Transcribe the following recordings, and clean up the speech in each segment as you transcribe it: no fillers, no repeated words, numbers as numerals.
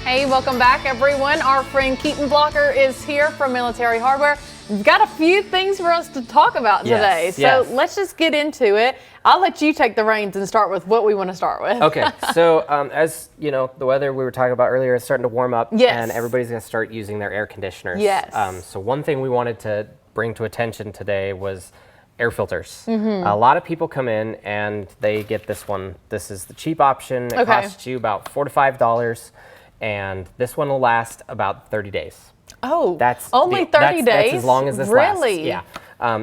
Hey, welcome back, everyone. Our friend Keaton Blocher is here from Military Hardware. We've got a few things for us to talk about today, so let's just get into it. I'll let you take the reins and start with what we want to start with. Okay, so as you know, the weather we were talking about earlier is starting to warm up, and everybody's going to start using their air conditioners. Yes. So one thing we wanted to bring to attention today was air filters. A lot of people come in and they get this one. This is the cheap option. It costs you about $4 to $5, and this one will last about 30 days. Oh, that's only 30 days? That's as long as this lasts. Yeah.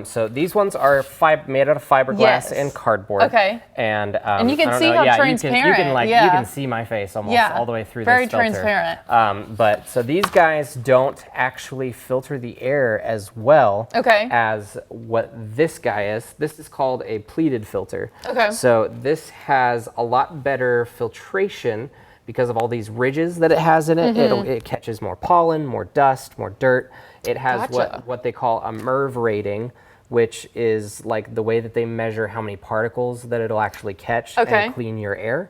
So these ones are made out of fiberglass and cardboard. Okay. And you can see how transparent. You can see my face almost all the way through this filter. Very transparent. But so these guys don't actually filter the air as well as what this guy is. This is called a pleated filter. Okay. So this has a lot better filtration because of all these ridges that it has in it. It catches more pollen, more dust, more dirt. It has what they call a MERV rating, which is like the way that they measure how many particles that it'll actually catch and clean your air.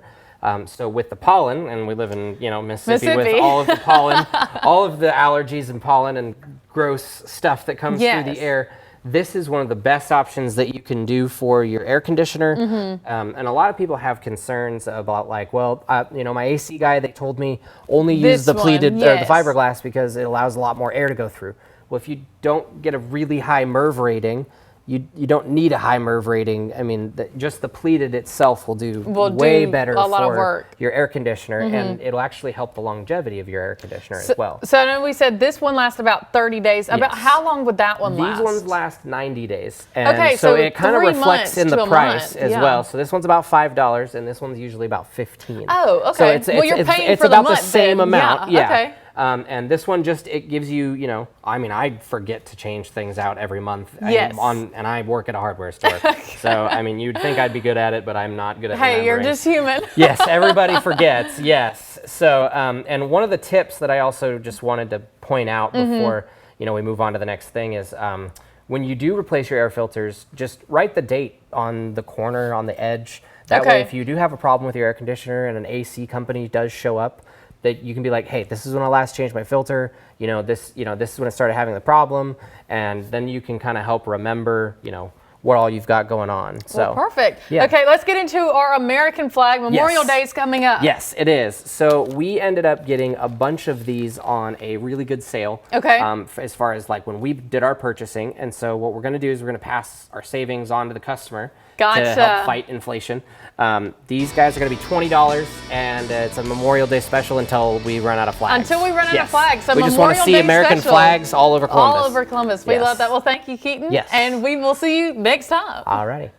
So with the pollen, and we live in Mississippi with all of the pollen, all of the allergies and pollen and gross stuff that comes through the air, this is one of the best options that you can do for your air conditioner. And a lot of people have concerns about like, well, my AC guy, they told me only use the pleated or the fiberglass because it allows a lot more air to go through. Well, if you don't get a really high MERV rating, you don't need a high MERV rating. I mean, just the pleated itself will do way better for your air conditioner, and it'll actually help the longevity of your air conditioner as well. So I know we said this one lasts about 30 days. About how long would that one last? These ones last 90 days. And so it kind of reflects in the price as well. So this one's about $5, and this one's usually about $15. Oh, okay. So well, you're paying it's for about the month, the same amount. Yeah. Okay. And this one it gives you, I mean, I forget to change things out every month. Yes. And I work at a hardware store. So, I mean, you'd think I'd be good at it, but I'm not good at remembering. Hey, you're just human. Yes, everybody forgets. Yes. So, and one of the tips that I also just wanted to point out before, we move on to the next thing is when you do replace your air filters, just write the date on the corner, on the edge. That way, if you do have a problem with your air conditioner and an AC company does show up, that you can be like, hey, this is when I last changed my filter. This is when I started having the problem, and then you can kind of help remember, what all you've got going on. So perfect. Yeah. Okay, let's get into our American flag. Memorial Day is coming up. Yes, it is. So we ended up getting a bunch of these on a really good sale. Okay. As far as like when we did our purchasing, and so what we're going to do is we're going to pass our savings on to the customer. Gotcha. To help fight inflation. These guys are going to be $20, and it's a Memorial Day special until we run out of flags. Until we run out of flags. So we just want to see American flags all over Columbus. All over Columbus. We love that. Well, thank you, Keaton. Yes. And we will see you next time. All righty.